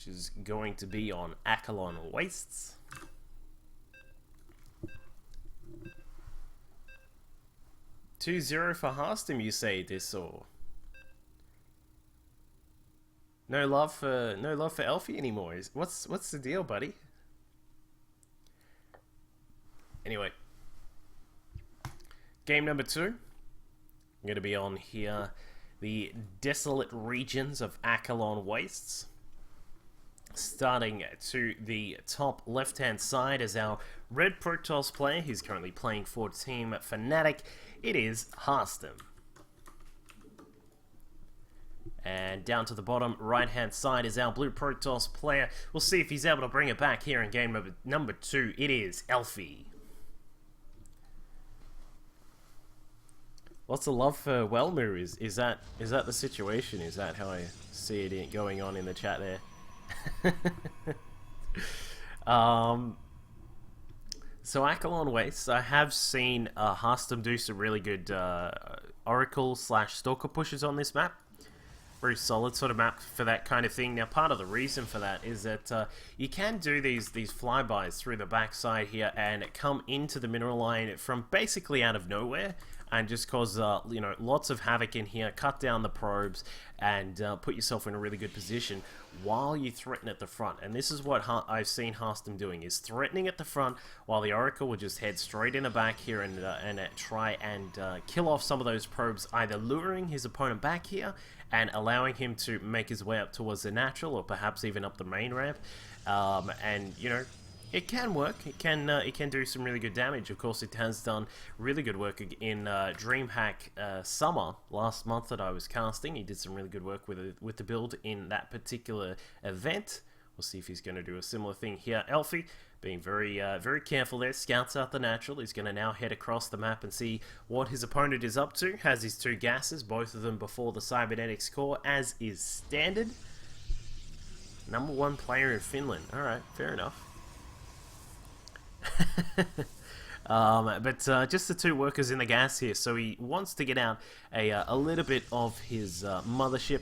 which is going to be on Akalon Wastes. $2-0 for Harstem, you say, this or no love for Elfi anymore. What's the deal, buddy? Anyway, game number 2. I'm going to be on here the desolate regions of Akalon Wastes. Starting to the top left-hand side is our red Protoss player. He's currently playing for Team Fnatic. It is Harstem. And down to the bottom right-hand side is our blue Protoss player. We'll see if he's able to bring it back here in game number 2. It is Elfi. Lots of love for Wellmu. Is that the situation? Is that how I see it going on in the chat there? So Akalon Wastes, I have seen Harstem do some really good Oracle / Stalker pushes on this map. Very solid sort of map for that kind of thing. Now, part of the reason for that is that you can do these flybys through the backside here and come into the mineral line from basically out of nowhere and just cause you know, lots of havoc in here, cut down the probes, and put yourself in a really good position while you threaten at the front. And this is what I've seen Harstem doing, is threatening at the front while the Oracle will just head straight in the back here and try and kill off some of those probes, either luring his opponent back here and allowing him to make his way up towards the natural, or perhaps even up the main ramp. And, you know, it can work. It can do some really good damage. Of course, it has done really good work in DreamHack Summer last month that I was casting. He did some really good work with the build in that particular event. We'll see if he's going to do a similar thing here. Elfi being very careful there. Scouts out the natural. He's going to now head across the map and see what his opponent is up to. Has his 2 gases, both of them before the cybernetics core, as is standard. #1 player in Finland. Alright, fair enough. But just the 2 workers in the gas here, so he wants to get out a little bit of his mothership,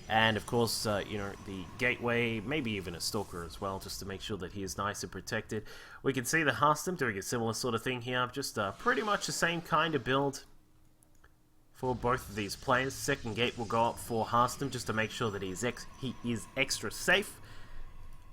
and of course, you know, the gateway, maybe even a stalker as well, just to make sure that he is nice and protected. We can see the Harstem doing a similar sort of thing here, just pretty much the same kind of build for both of these players. Second gate will go up for Harstem just to make sure that he is extra safe.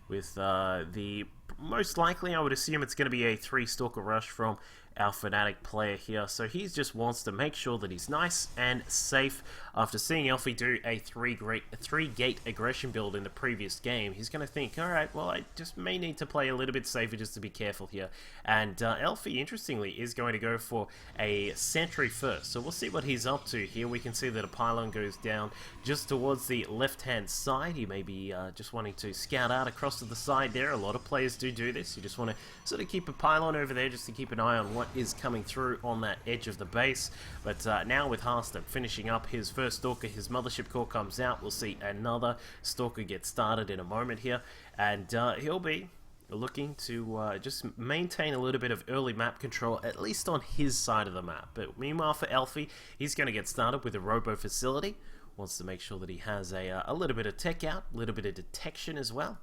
With the most likely, I would assume it's going to be a 3 stalker rush from our Fnatic player here. So he just wants to make sure that he's nice and safe. After seeing Elfi do a 3-gate aggression build in the previous game, he's going to think, alright, well, I just may need to play a little bit safer just to be careful here. And Elfi, interestingly, is going to go for a sentry first. So we'll see what he's up to here. We can see that a pylon goes down just towards the left-hand side. He may be just wanting to scout out across to the side there. A lot of players do this. You just want to sort of keep a pylon over there just to keep an eye on what is coming through on that edge of the base. But now with Harstem finishing up his first stalker, his mothership core comes out. We'll see another stalker get started in a moment here, and he'll be looking to just maintain a little bit of early map control, at least on his side of the map. But meanwhile for Elfi, he's going to get started with a robo facility. Wants to make sure that he has a little bit of tech out, a little bit of detection as well.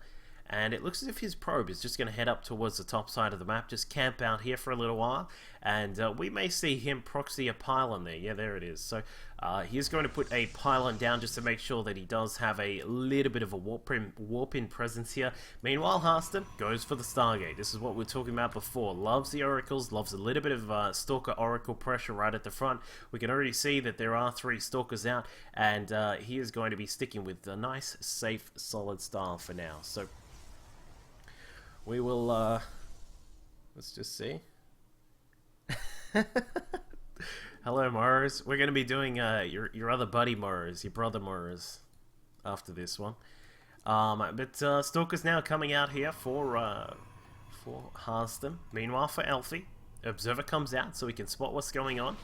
And it looks as if his probe is just going to head up towards the top side of the map, just camp out here for a little while, and we may see him proxy a pylon there. Yeah, there it is. So he's going to put a pylon down just to make sure that he does have a little bit of a warp-in presence here. Meanwhile, Harstem goes for the Stargate. This is what we were talking about before. Loves the Oracles, loves a little bit of Stalker Oracle pressure right at the front. We can already see that there are 3 Stalkers out, and he is going to be sticking with a nice, safe, solid style for now. So we will, let's just see. Hello, Mars. We're going to be doing your other buddy Mars, your brother Mars, after this one. But Stalker's now coming out here for Harstem. Meanwhile, for Elfi, Observer comes out so we can spot what's going on.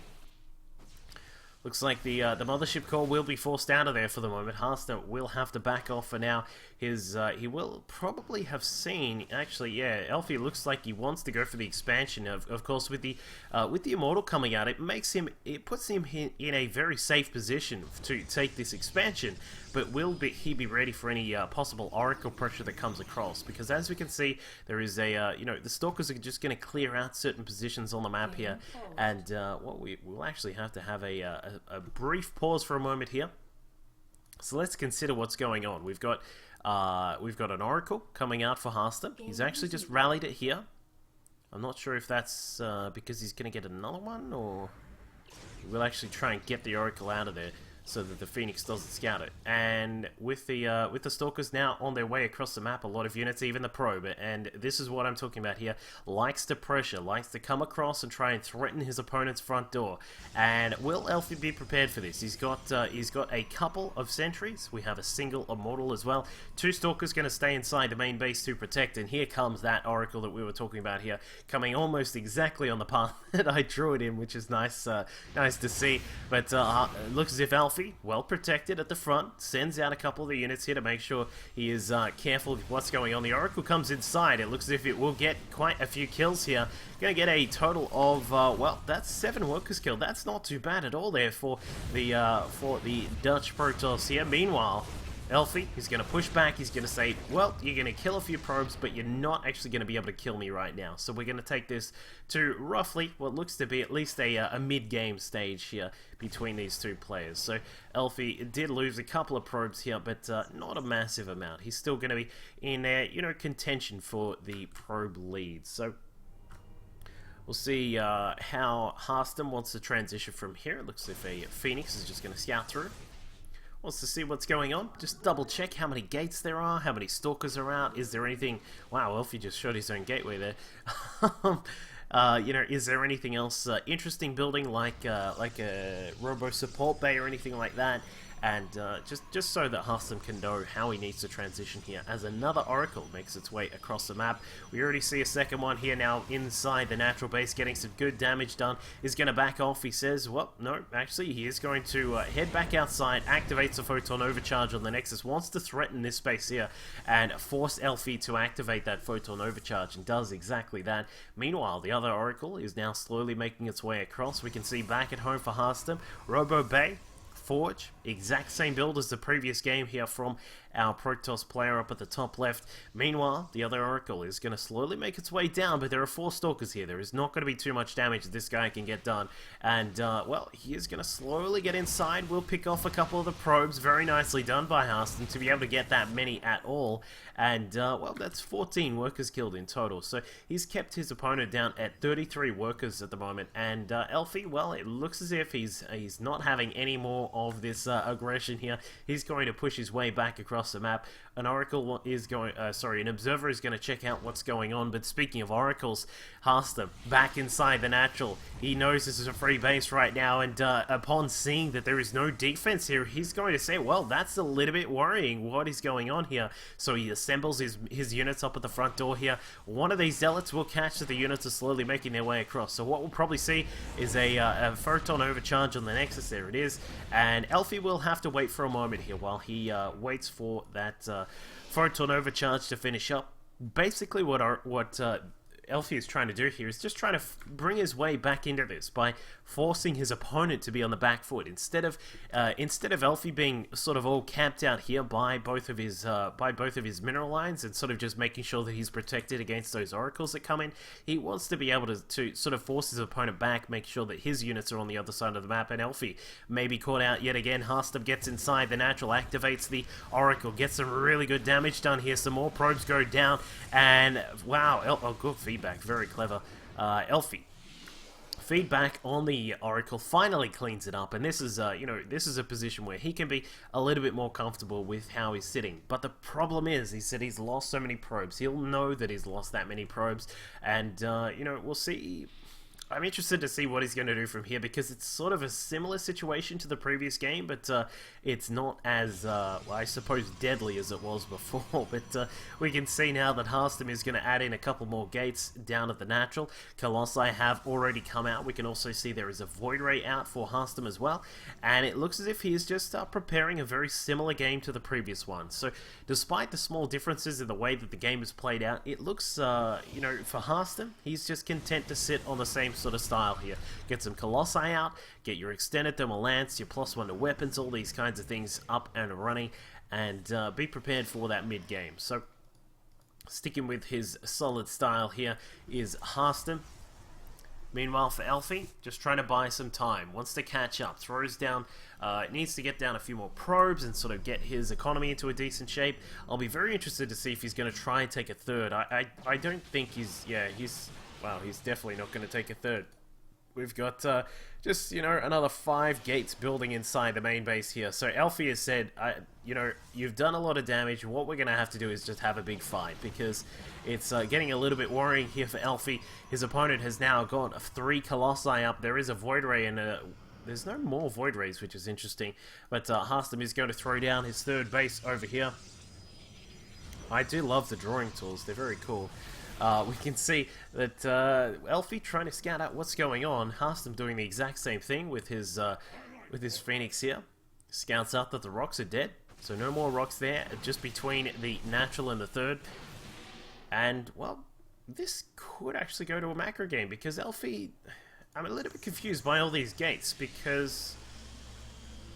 Looks like the mothership core will be forced out of there for the moment. Harstem will have to back off for now. He will probably have seen, actually, yeah, Elfi looks like he wants to go for the expansion. Of course, with the Immortal coming out, it puts him in a very safe position to take this expansion. But will he be ready for any possible Oracle pressure that comes across? Because as we can see, there is a, the Stalkers are just going to clear out certain positions on the map here. And we'll actually have to have a brief pause for a moment here. So let's consider what's going on. We've got an Oracle coming out for Harstem. He's actually just rallied it here. I'm not sure if that's because he's going to get another one, or we'll actually try and get the Oracle out of there so that the Phoenix doesn't scout it. And with the Stalkers now on their way across the map, a lot of units, even the Probe, and this is what I'm talking about here, likes to pressure, likes to come across and try and threaten his opponent's front door. And will Elfi be prepared for this? He's got a couple of sentries. We have a single Immortal as well. 2 Stalkers going to stay inside the main base to protect, and here comes that Oracle that we were talking about here, coming almost exactly on the path that I drew it in, which is nice to see. But it looks as if Elfi, well protected at the front, sends out a couple of the units here to make sure he is careful with what's going on. The Oracle comes inside. It looks as if it will get quite a few kills here. Going to get a total of, well, that's 7 workers killed. That's not too bad at all there for the Dutch Protoss here. Meanwhile, Elfi, he's going to push back. He's going to say, well, you're going to kill a few probes, but you're not actually going to be able to kill me right now. So we're going to take this to roughly what looks to be at least a mid-game stage here between these two players. So Elfi did lose a couple of probes here, but not a massive amount. He's still going to be in, contention for the probe lead. So we'll see how Harstem wants to transition from here. It looks as if a Phoenix is just going to scout through. Wants to see what's going on. Just double check how many gates there are, how many Stalkers are out. Is there anything... Wow, Elfi just showed his own gateway there. Is there anything else interesting building like a Robo support bay or anything like that? And just so that Harstem can know how he needs to transition here as another Oracle makes its way across the map. We already see a second one here now inside the natural base, getting some good damage done. Is going to back off, he says. Well, no, actually he is going to head back outside, activates a Photon Overcharge on the Nexus, wants to threaten this space here and force Elfi to activate that Photon Overcharge, and does exactly that. Meanwhile, the other Oracle is now slowly making its way across. We can see back at home for Harstem, Robo Bay, Forge, exact same build as the previous game here from our Protoss player up at the top left. Meanwhile, the other Oracle is going to slowly make its way down, but there are 4 Stalkers here. There is not going to be too much damage that this guy can get done. And, well, he is going to slowly get inside. We'll pick off a couple of the probes. Very nicely done by Harstem to be able to get that many at all. And, well, that's 14 workers killed in total. So he's kept his opponent down at 33 workers at the moment. And Elfi, well, it looks as if he's not having any more of this aggression here. He's going to push his way back across the map. An Oracle is going, an Observer is going to check out what's going on. But speaking of Oracles, Harstem back inside the natural. He knows this is a free base right now, and upon seeing that there is no defense here, he's going to say, well, that's a little bit worrying. What is going on here? So he assembles his units up at the front door here. One of these Zealots will catch that the units are slowly making their way across. So what we'll probably see is a Photon Overcharge on the Nexus. There it is. And Elfi will have to wait for a moment here while he waits for that Photon Overcharge to finish up. Basically what Elfi is trying to do here is just trying to bring his way back into this by forcing his opponent to be on the back foot instead of Elfi being sort of all camped out here by both of his mineral lines and sort of just making sure that he's protected against those Oracles that come in. He wants to be able to sort of force his opponent back, make sure that his units are on the other side of the map, and Elfi may be caught out yet again. Harstem gets inside the natural, activates the Oracle, gets some really good damage done here. Some more probes go down, and wow, good feedback, very clever. Elfi. Feedback on the Oracle finally cleans it up, and this is this is a position where he can be a little bit more comfortable with how he's sitting. But the problem is, he said he's lost so many probes. He'll know that he's lost that many probes, and we'll see. I'm interested to see what he's going to do from here, because it's sort of a similar situation to the previous game, but it's not as, well, I suppose, deadly as it was before. But we can see now that Harstem is going to add in a couple more gates down at the natural. Colossi have already come out. We can also see there is a Void Ray out for Harstem as well, and it looks as if he is just preparing a very similar game to the previous one. So despite the small differences in the way that the game is played out, it looks, you know, for Harstem, he's just content to sit on the same sort of style here. Get some Colossi out, get your extended thermal lance, your +1 to weapons, all these kinds of things up and running, and be prepared for that mid game. So sticking with his solid style here is Harstem. Meanwhile, for Elfi, just trying to buy some time. Wants to catch up. Throws down, needs to get down a few more probes and sort of get his economy into a decent shape. I'll be very interested to see if he's going to try and take a third. I don't think he's, yeah, well, he's definitely not going to take a third. We've got just, you know, another 5 gates building inside the main base here. So Elfi has said, you know, you've done a lot of damage. What we're going to have to do is just have a big fight, because it's getting a little bit worrying here for Elfi. His opponent has now got 3 Colossi up. There is a Void Ray and there's no more Void Rays, which is interesting. But Harstem is going to throw down his third base over here. I do love the drawing tools. They're very cool. We can see that Elfi trying to scout out what's going on. Harstem doing the exact same thing with his Phoenix here. Scouts out that the rocks are dead, so no more rocks there, just between the natural and the third. And, well, this could actually go to a macro game, because Elfi, I'm a little bit confused by all these gates, because...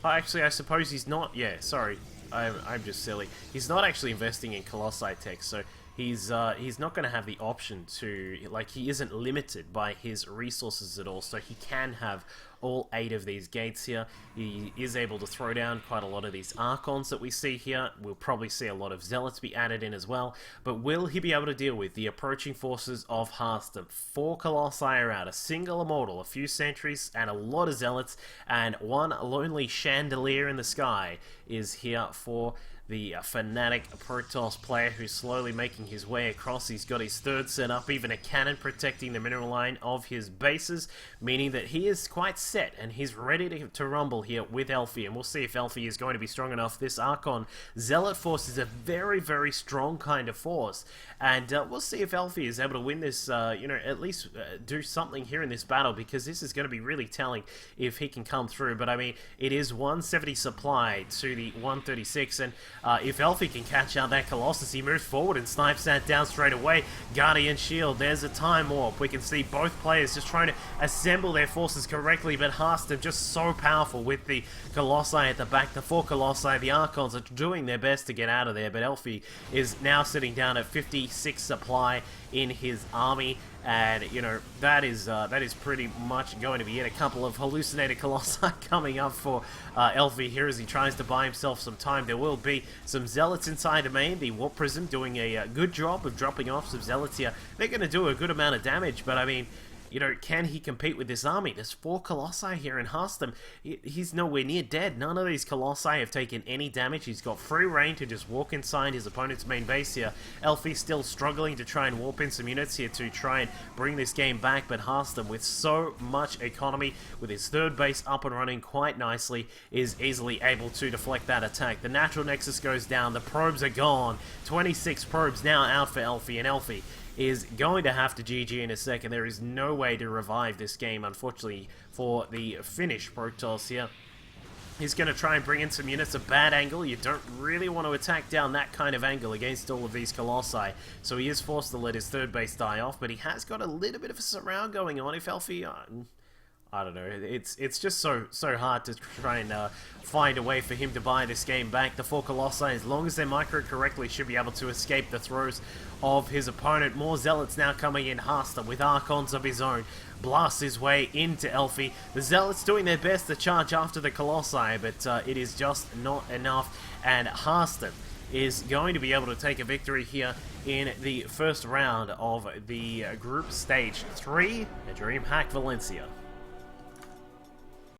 actually, I suppose he's not... Yeah, sorry, I'm just silly. He's not actually investing in Colossi tech, so... He's not going to have the option to, like, he isn't limited by his resources at all, so he can have all 8 of these gates here. He is able to throw down quite a lot of these Archons that we see here. We'll probably see a lot of Zealots be added in as well, but will he be able to deal with the approaching forces of Harstem? 4 Colossi are out, a single Immortal, a few Sentries, and a lot of Zealots, and one lonely Chandelier in the sky is here for the Fnatic Protoss player, who's slowly making his way across. He's got his third set up, even a cannon protecting the mineral line of his bases, meaning that he is quite set and he's ready to rumble here with Elfi, and we'll see if Elfi is going to be strong enough. This Archon Zealot force is a very, very strong kind of force, and we'll see if Elfi is able to win this, you know, at least do something here in this battle, because this is going to be really telling if he can come through. But I mean, it is 170 supply to the 136, and if Elfi can catch out that Colossus, he moves forward and snipes that down straight away. Guardian Shield, there's a Time Warp. We can see both players just trying to assemble their forces correctly, but Harstem just so powerful with the Colossi at the back. The 4 Colossi, the Archons are doing their best to get out of there, but Elfi is now sitting down at 56 supply in his army, and you know, that is pretty much going to be it. A couple of hallucinated Colossi coming up for Elfi here as he tries to buy himself some time. There will be some Zealots inside the main. The Warp Prism doing a good job of dropping off some Zealots here. They're going to do a good amount of damage, but I mean, you know, can he compete with this army? There's 4 Colossi here in Harstem. He's nowhere near dead. None of these Colossi have taken any damage. He's got free reign to just walk inside his opponent's main base here. Elfi still struggling to try and warp in some units here to try and bring this game back, but Harstem, with so much economy, with his third base up and running quite nicely, is easily able to deflect that attack. The natural nexus goes down. The probes are gone. 26 probes now out for Elfi, and Elfi is going to have to GG in a second. There is no way to revive this game, unfortunately, for the Finnish Protoss here. He's going to try and bring in some units. A bad angle. You don't really want to attack down that kind of angle against all of these Colossi. So he is forced to let his third base die off, but he has got a little bit of a surround going on. If Elfi... I don't know, it's just so hard to try and find a way for him to buy this game back. The 4 Colossi, as long as they're micro correctly, should be able to escape the throws of his opponent. More Zealots now coming in. Harstem with Archons of his own blasts his way into Elfi. The Zealots doing their best to charge after the Colossi, but it is just not enough, and Harstem is going to be able to take a victory here in the first round of the group stage 3 at DreamHack Valencia.